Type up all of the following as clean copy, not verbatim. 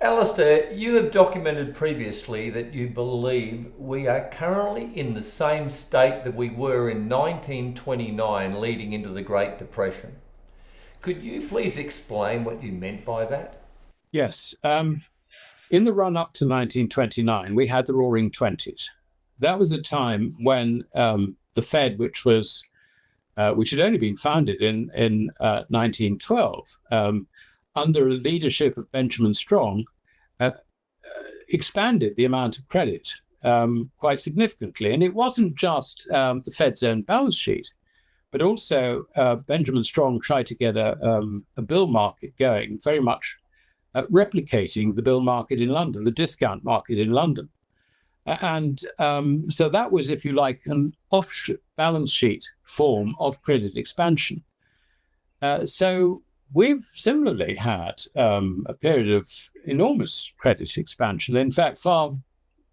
Alistair, you have documented previously that you believe we are currently in the same state that we were in 1929 leading into the Great Depression. Could you please explain what you meant by that? Yes. In the run up to 1929, we had the Roaring Twenties. That was a time when the Fed, which had only been founded in 1912, under the leadership of Benjamin Strong, uh, expanded the amount of credit quite significantly. And it wasn't just the Fed's own balance sheet, but also Benjamin Strong tried to get a bill market going, very much replicating the bill market in London, the discount market in London. And so that was, if you like, an off balance sheet form of credit expansion. So we've similarly had a period of enormous credit expansion, in fact, far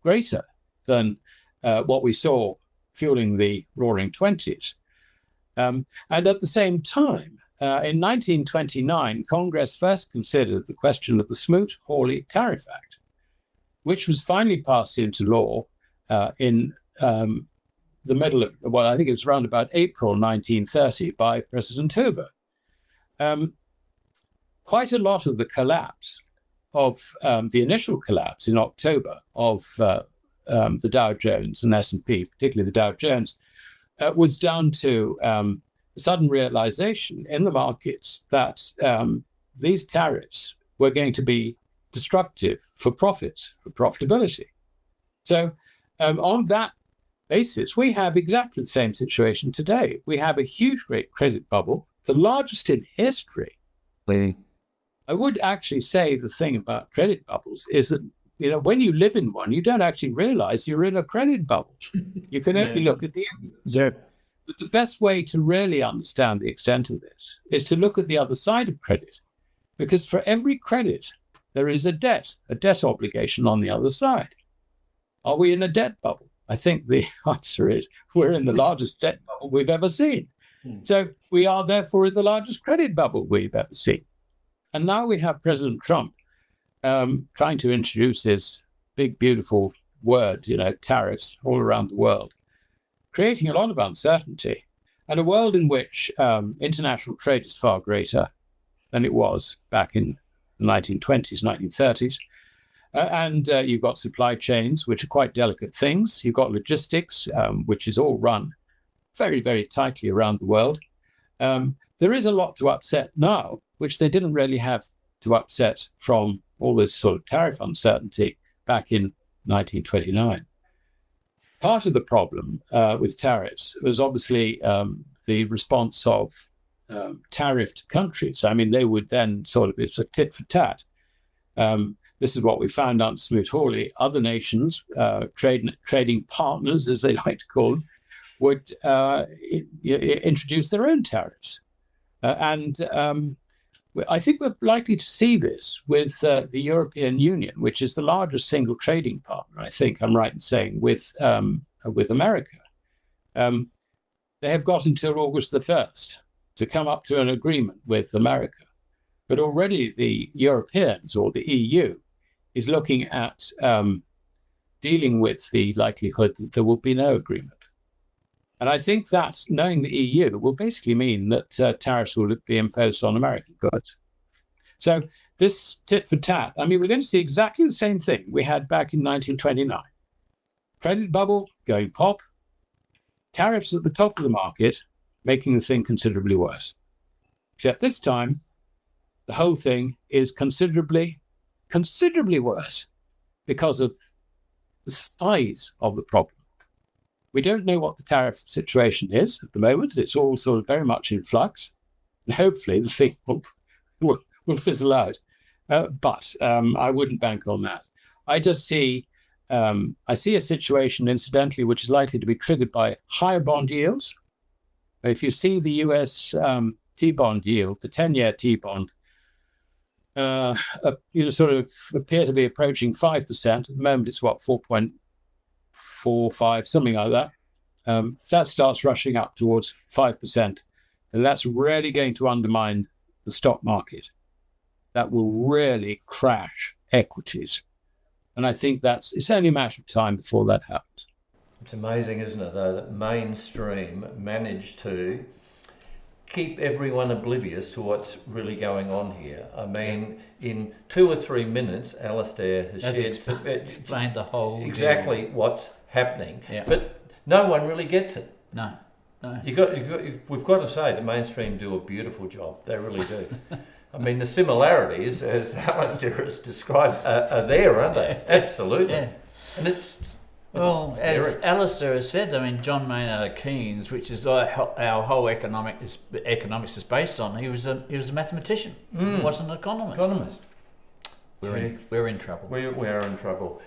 greater than what we saw fueling the Roaring Twenties. And at the same time, in 1929, Congress first considered the question of the Smoot-Hawley Tariff Act, which was finally passed into law in the middle of, well, I think it was around about April 1930 by President Hoover. Quite a lot of the collapse of the initial collapse in October of the Dow Jones and S&P, particularly the Dow Jones, was down to sudden realization in the markets that these tariffs were going to be destructive for profits, for profitability. So on that basis, we have exactly the same situation today. We have a huge great credit bubble, the largest in history. I would actually say the thing about credit bubbles is that, when you live in one, you don't actually realize you're in a credit bubble. You can only look at the evidence. Yeah. But the best way to really understand the extent of this is to look at the other side of credit, because for every credit, there is a debt obligation on the other side. Are we in a debt bubble? I think the answer is we're in the largest debt bubble we've ever seen. So we are therefore in the largest credit bubble we've ever seen. And now we have President Trump trying to introduce his big, beautiful word, tariffs all around the world, creating a lot of uncertainty and a world in which international trade is far greater than it was back in the 1920s, 1930s. And you've got supply chains, which are quite delicate things. You've got logistics, which is all run very, very tightly around the world. There is a lot to upset now, which they didn't really have to upset from all this sort of tariff uncertainty back in 1929. Part of the problem with tariffs was obviously the response of tariffed countries. I mean, they would then sort of, it's a tit for tat. This is what we found out in Smoot-Hawley. Other nations, trading partners, as they like to call them, would introduce their own tariffs. I think we're likely to see this with the European Union, which is the largest single trading partner, I think I'm right in saying, with America. They have got until August the 1st to come up to an agreement with America. But already the Europeans, or the EU, is looking at dealing with the likelihood that there will be no agreement. And I think that knowing the EU will basically mean that tariffs will be imposed on American goods. So this tit for tat, I mean, we're going to see exactly the same thing we had back in 1929. Credit bubble going pop, tariffs at the top of the market, making the thing considerably worse. Except this time, the whole thing is considerably worse because of the size of the problem. We don't know what the tariff situation is at the moment. It's all sort of very much in flux. And hopefully the thing will fizzle out. But I wouldn't bank on that. I just see I see a situation, incidentally, which is likely to be triggered by higher bond yields. If you see the US T-bond yield, the 10-year T-bond, sort of appear to be approaching 5%. At the moment, it's 4.45, something like that. That starts rushing up towards 5%, and that's really going to undermine the stock market. That will really crash equities. And I think it's only a matter of time before that happens. It's amazing, isn't it, though, that mainstream managed to keep everyone oblivious to what's really going on here. I mean, in 2 or 3 minutes, Alasdair has explained the whole exactly deal. what's happening. Yeah. But no one really gets it. No. We've got to say the mainstream do a beautiful job. They really do. I mean, the similarities, as Alasdair has described, are there, aren't they? Absolutely. Yeah. And it's Well, as very- Alasdair has said, I mean, John Maynard Keynes, which is our whole economics is based on, he was a mathematician. He wasn't an economist. economist. We're in trouble. We are in trouble.